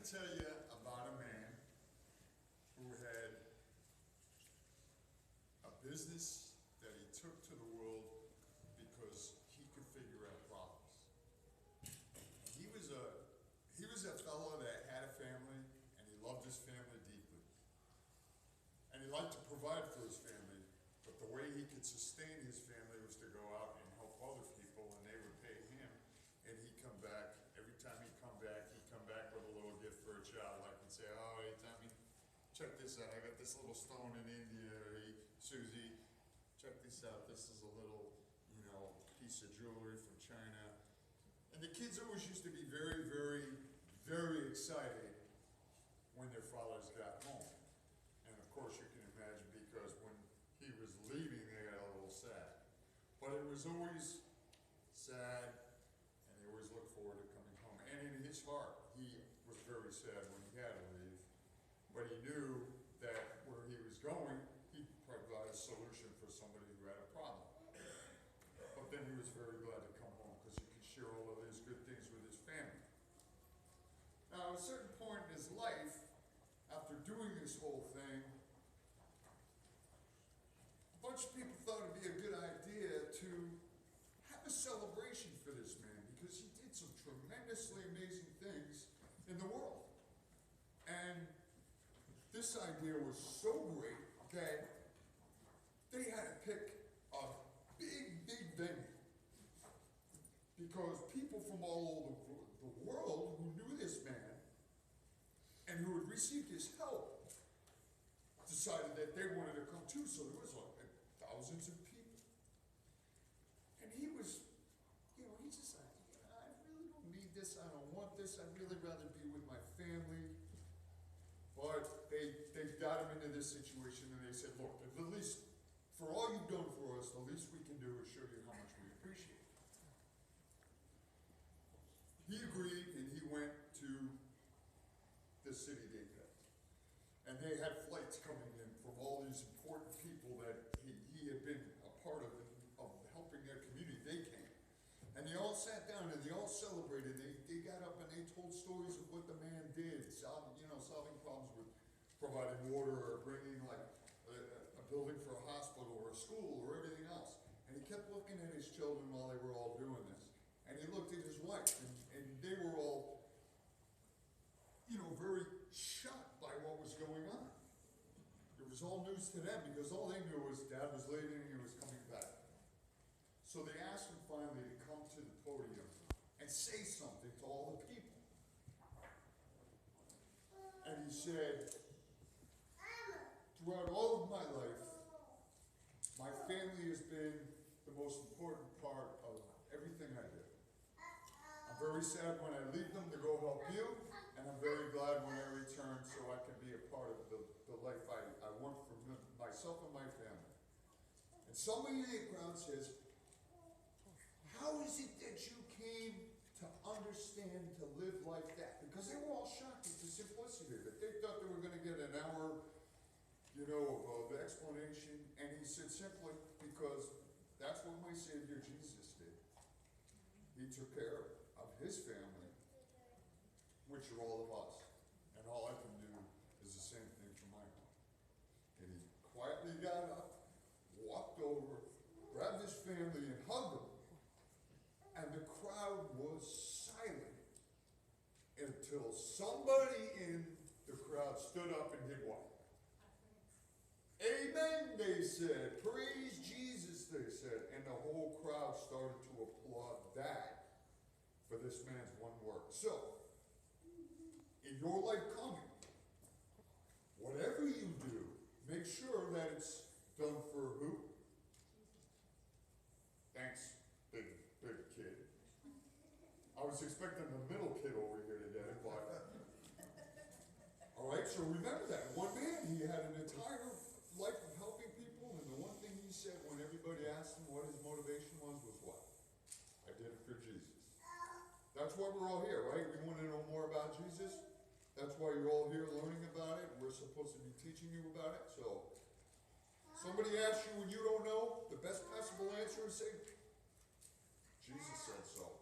tell you about a man who had a business that he took to the world because he could figure out problems. He was a fellow that had a family, and he loved his family deeply. And he liked to provide for his family, but the way he could sustain his family was to go out and help other people, and they would pay him. And he'd come back, every time he'd come back with a little gift for a child. Like he'd say, oh, hey, Tommy, check this out. I got this little stone in India. Or, hey, Susie, check this out. This is a little, piece of jewelry from China. And the kids always used to be very, very, very excited when their fathers got home. And of course you can imagine, because when he was leaving, they got a little sad. But it was always sad, and they always looked forward to coming home. And in his heart, he was very sad when he had to leave. But he knew that where he was going, he'd provide a solution for somebody who had a problem. But then he was very glad to come home because he could share all of his good things with his family. Now, at a certain point in his life, after doing this whole thing, a bunch of people thought it'd be a good idea to have a celebration for this man, because he did some tremendously amazing things in the world. And this idea was so great that they had to pick a big, big venue, because people from all over the world who knew this man and who had received his help decided that they wanted to come too. So there was like thousands of people. And he was, he just like, I really don't need this, I don't want this, I'd really rather be with my family. But they got him into this situation, and they said, look, at least for all you've done for us, the least we can do is show you how much we appreciate it. He agreed, and he went to the city they picked. And they had flights coming in from all these important people that he had been a part of helping their community. They came. And they all sat down and they all celebrated. They got up and they told stories of what the man did, solving problems with providing water or bringing like a building for a hospital or a school or everything else. And he kept looking at his children while they were all doing this. And he looked at his wife, and they were all, very shocked by what was going on. It was all news to them, because all they knew was Dad was leaving and he was coming back. So they asked him finally to come to the podium and say something to all the people. And he said, throughout all of my life, my family has been the most important part of everything I do. I'm very sad when I leave them to go help you, and I'm very glad when I return so I can be a part of the life I want for myself and my family. And somebody in the crowd says, how is it that you came to understand to live like that? Because they were all shocked at the simplicity of it. They thought they were going to get an hour, of explanation. And he said simply, because that's what my Savior Jesus did. He took care of his family, which are all of us. And all I can do is the same thing for my home. And he quietly got up, walked over, grabbed his family and hugged them. And the crowd was silent until somebody in the crowd stood up and did what? Amen, they said. Praise Jesus, they said. And the whole crowd started to applaud that for this man's one work. So, in your life coming, whatever you do, make sure that it's done for who? Thanks, big kid. I was expecting the middle kid over here today, but all right, so remember that. One man, he had an entire life of helping people, and the one thing he said when everybody asked him what his motivation was what? I did it for Jesus. That's why we're all here, right? We want to know more about Jesus. That's why you're all here learning about it. We're supposed to be teaching you about it. So, somebody asks you when you don't know, the best possible answer is say, Jesus said so.